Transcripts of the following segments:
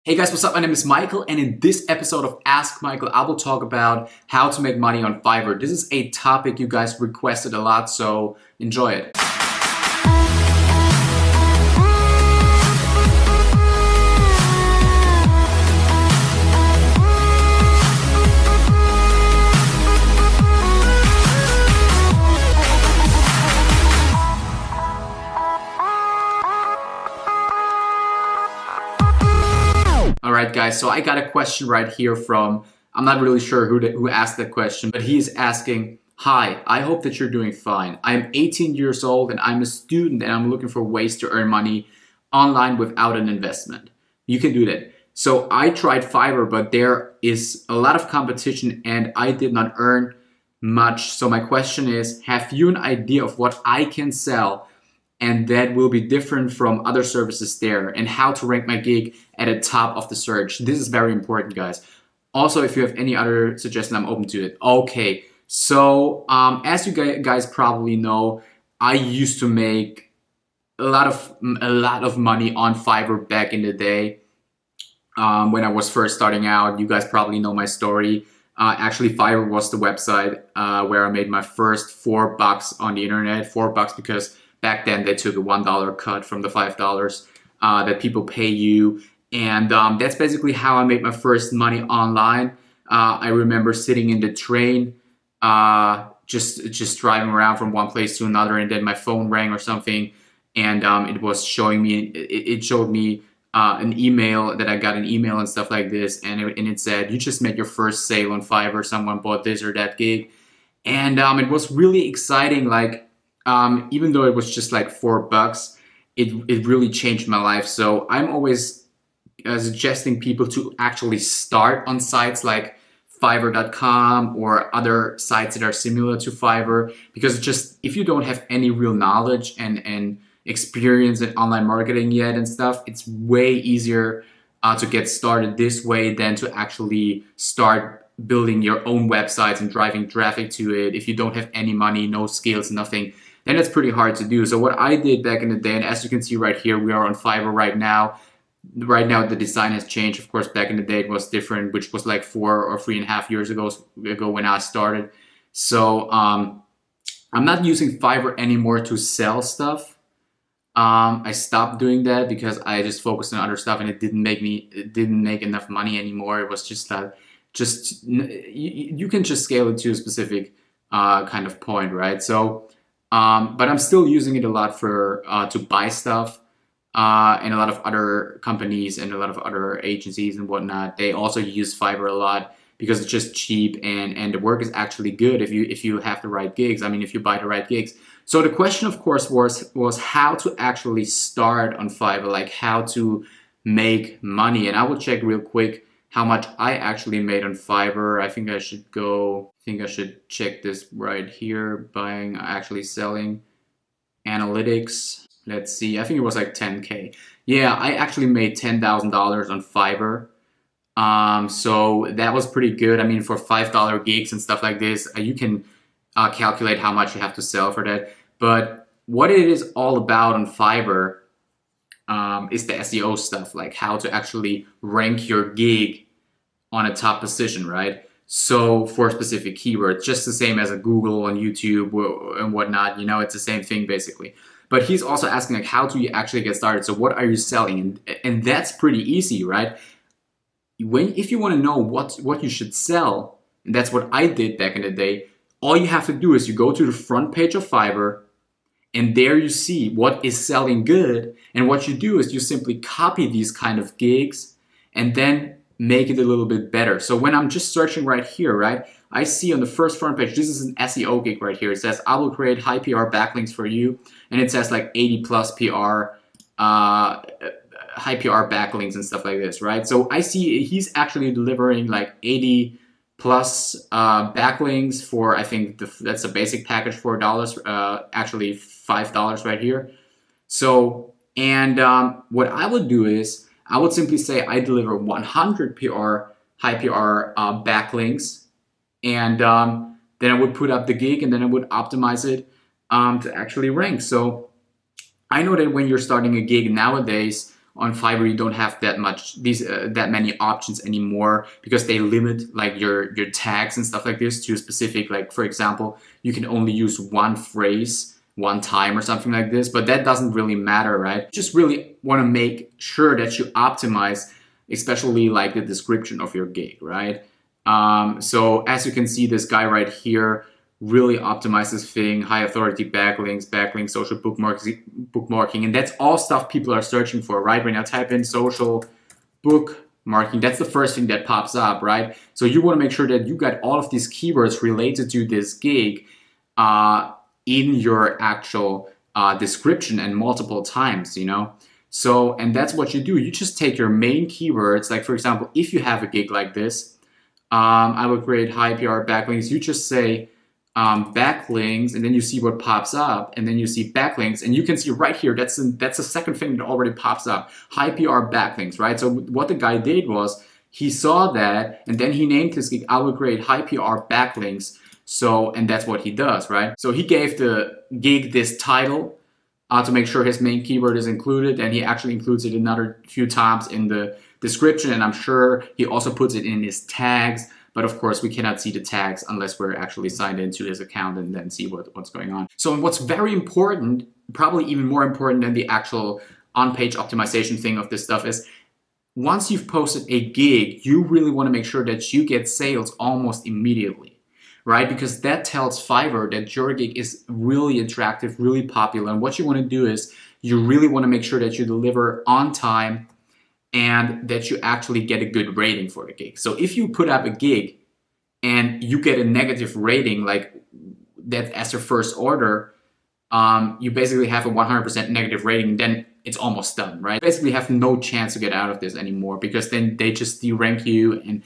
Hey guys, what's up? My name is Michael, and in this episode of Ask Michael, I will talk about how to make money on Fiverr. This is a topic you guys requested a lot, so enjoy it. All right, guys, so I got a question right here from, I'm not really sure who asked that question, but he's asking, hi, I hope that you're doing fine. I'm 18 years old and I'm a student and I'm looking for ways to earn money online without an investment. You can do that. So I tried Fiverr, but there is a lot of competition and I did not earn much. So my question is, have you an idea of what I can sell and that will be different from other services there, and how to rank my gig at the top of the search? This is very important, guys. Also, if you have any other suggestion, I'm open to it. Okay, so as you guys probably know, I used to make a lot of money on Fiverr back in the day when I was first starting out. You guys probably know my story. Actually, Fiverr was the website where I made my first $4 on the internet. $4 because back then they took a $1 cut from the $5 that people pay you. And that's basically how I made my first money online. I remember sitting in the train, just driving around from one place to another, and then my phone rang or something, and it was showing me, it showed me an email that I got an email and stuff like this, and it said, you just made your first sale on Fiverr, someone bought this or that gig. And it was really exciting. Like, even though it was just like $4, it really changed my life. So I'm always suggesting people to actually start on sites like Fiverr.com or other sites that are similar to Fiverr, because just if you don't have any real knowledge and experience in online marketing yet and stuff, it's way easier to get started this way than to actually start building your own websites and driving traffic to it. If you don't have any money, no skills, nothing, then it's pretty hard to do. So what I did back in the day, and as you can see right here, we are on Fiverr right now. Right now the design has changed. Of course, back in the day it was different, which was like 4 or 3.5 years ago when I started. So I'm not using Fiverr anymore to sell stuff. I stopped doing that because I just focused on other stuff, and it didn't make enough money anymore. It was just that you can just scale it to a specific kind of point, right? So but I'm still using it a lot for to buy stuff, and a lot of other companies and a lot of other agencies and whatnot, they also use Fiverr a lot because it's just cheap and the work is actually good if you have the right gigs. I mean, if you buy the right gigs. So the question, of course, was how to actually start on Fiverr, like how to make money. And I will check real quick how much I actually made on Fiverr. I think I should check this right here, buying, actually selling, analytics. Let's see, I think it was like 10K. Yeah, I actually made $10,000 on Fiverr. So that was pretty good. I mean, for $5 gigs and stuff like this, you can calculate how much you have to sell for that. But what it is all about on Fiverr is the SEO stuff, like how to actually rank your gig on a top position, right? So for specific keywords, just the same as a Google and YouTube and whatnot, you know, it's the same thing basically. But he's also asking, like, how do you actually get started? So what are you selling? And that's pretty easy, right? If you want to know what you should sell, and that's what I did back in the day, all you have to do is you go to the front page of Fiverr, and there you see what is selling good. And what you do is you simply copy these kind of gigs and then make it a little bit better. So when I'm just searching right here, right, I see on the first front page, this is an SEO gig right here. It says, I will create high PR backlinks for you. And it says like 80 plus PR, high PR backlinks and stuff like this, right? So I see he's actually delivering like 80 plus backlinks for, I think that's a basic package for $, actually $5 right here. So, and what I would do is I would simply say I deliver 100 high PR backlinks, and then I would put up the gig, and then I would optimize it to actually rank. So I know that when you're starting a gig nowadays, on Fiverr you don't have that many options anymore, because they limit like your tags and stuff like this to a specific, like for example, you can only use one phrase one time or something like this, but that doesn't really matter, right? You just really want to make sure that you optimize, especially like the description of your gig, right? So as you can see, this guy right here really optimizes thing, high authority backlinks, social bookmarking, and that's all stuff people are searching for, right? When I type in social bookmarking, that's the first thing that pops up, right? So you want to make sure that you got all of these keywords related to this gig in your actual description and multiple times, you know? So, and that's what you do. You just take your main keywords, like for example, if you have a gig like this, I would create high PR backlinks. You just say backlinks, and then you see what pops up, and then you see backlinks, and you can see right here, that's the second thing that already pops up, high PR backlinks, right? So what the guy did was, he saw that, and then he named his gig, I will create high PR backlinks. So, and that's what he does, right? So he gave the gig this title to make sure his main keyword is included, and he actually includes it another few times in the description, and I'm sure he also puts it in his tags, but of course we cannot see the tags unless we're actually signed into his account and then see what's going on. So what's very important, probably even more important than the actual on-page optimization thing of this stuff, is once you've posted a gig, you really want to make sure that you get sales almost immediately, right? Because that tells Fiverr that your gig is really attractive, really popular. And what you want to do is you really want to make sure that you deliver on time and that you actually get a good rating for the gig. So if you put up a gig and you get a negative rating, like that as your first order, you basically have a 100% negative rating, then it's almost done, right? Basically have no chance to get out of this anymore, because then they just de-rank you,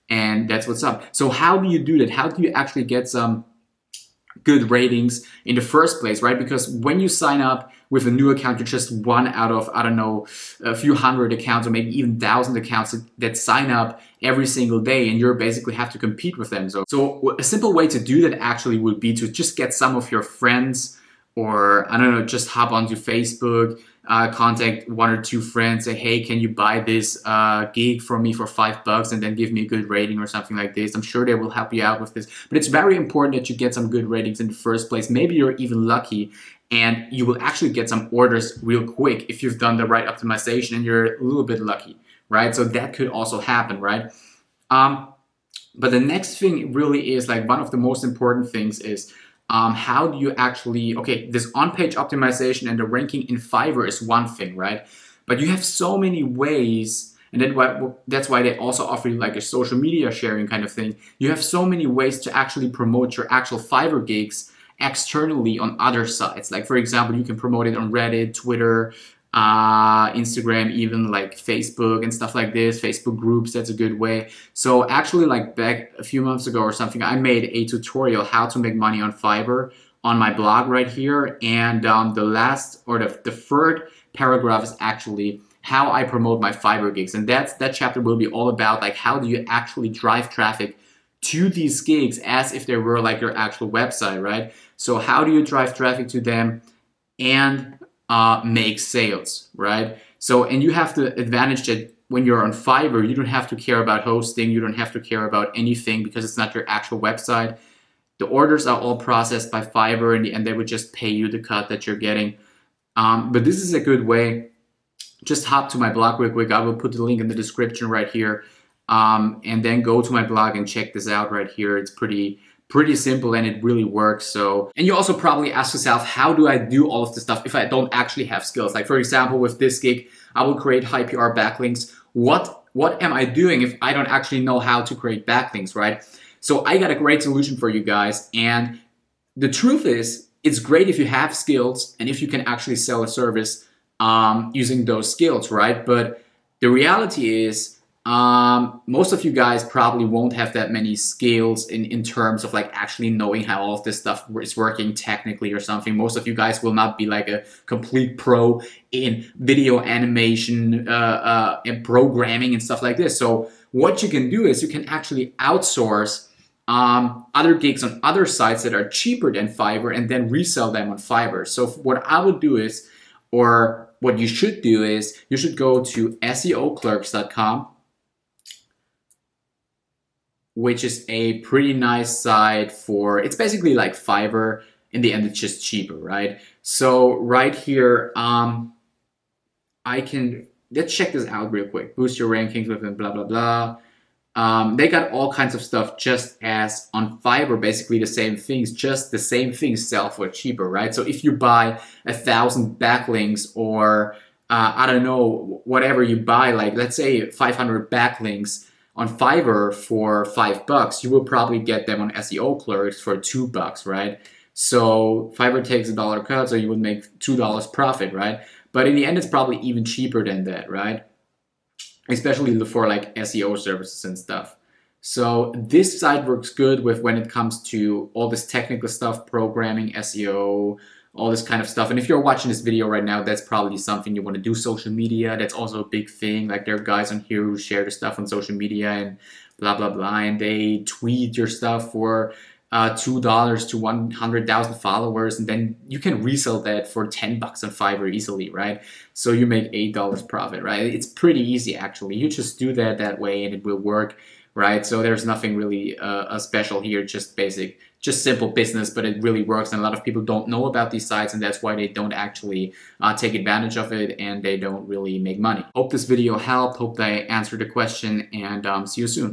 and that's what's up. So how do you do that? How do you actually get some good ratings in the first place, right? Because when you sign up with a new account, you're just one out of, I don't know, a few hundred accounts or maybe even 1,000 accounts that sign up every single day, and you basically have to compete with them. So a simple way to do that actually would be to just get some of your friends, or I don't know, just hop onto Facebook, contact one or two friends, say, hey, can you buy this gig for me for $5 and then give me a good rating or something like this. I'm sure they will help you out with this. But it's very important that you get some good ratings in the first place. Maybe you're even lucky and you will actually get some orders real quick if you've done the right optimization and you're a little bit lucky, right? So that could also happen, right? But the next thing really is, like, one of the most important things is how do you actually, okay, this on-page optimization and the ranking in Fiverr is one thing, right? But you have so many ways, and that's why they also offer you like a social media sharing kind of thing. You have so many ways to actually promote your actual Fiverr gigs externally on other sites. Like, for example, you can promote it on Reddit, Twitter, Instagram, even like Facebook and stuff like this, Facebook groups, that's a good way. So actually, like back a few months ago or something, I made a tutorial how to make money on Fiverr on my blog right here. And the last, or the third paragraph is actually how I promote my Fiverr gigs. And that chapter will be all about like how do you actually drive traffic to these gigs as if they were like your actual website, right? So how do you drive traffic to them and make sales, right? So, and you have the advantage that when you're on Fiverr, you don't have to care about hosting, you don't have to care about anything because it's not your actual website. The orders are all processed by Fiverr, and they would just pay you the cut that you're getting. But this is a good way. Just hop to my blog real quick. I will put the link in the description right here. And then go to my blog and check this out right here. It's pretty simple and it really works. So, and you also probably ask yourself, how do I do all of this stuff if I don't actually have skills? Like, for example, with this gig, I will create high PR backlinks. What am I doing if I don't actually know how to create backlinks, right? So I got a great solution for you guys. And the truth is, it's great if you have skills and if you can actually sell a service using those skills, right? But the reality is, most of you guys probably won't have that many skills in terms of like actually knowing how all of this stuff is working technically or something. Most of you guys will not be like a complete pro in video animation and programming and stuff like this. So what you can do is you can actually outsource other gigs on other sites that are cheaper than Fiverr and then resell them on Fiverr. So what I would do is, or what you should do is you should go to SEOclerks.com, which is a pretty nice site for, it's basically like Fiverr. In the end, it's just cheaper, right? So right here, let's check this out real quick. Boost your rankings with blah, blah, blah. They got all kinds of stuff just as on Fiverr, basically the same things, just the same things sell for cheaper, right? So if you buy 1,000 backlinks or I don't know, whatever you buy, like let's say 500 backlinks on Fiverr for $5, you will probably get them on SEO Clerks for $2, right? So Fiverr takes $1 cut, so you would make $2 profit, right? But in the end, it's probably even cheaper than that, right? Especially for like SEO services and stuff. So this site works good with when it comes to all this technical stuff, programming, SEO, all this kind of stuff. And if you're watching this video right now, that's probably something you want to do. Social media, that's also a big thing. Like there are guys on here who share the stuff on social media and blah, blah, blah. And they tweet your stuff for $2 to 100,000 followers, and then you can resell that for $10 on Fiverr easily, right? So you make $8 profit, right? It's pretty easy actually. You just do that way and it will work, right? So there's nothing really special here, just basic, just simple business, but it really works. And a lot of people don't know about these sites, and that's why they don't actually take advantage of it, and they don't really make money. Hope this video helped. Hope I answered the question, and see you soon.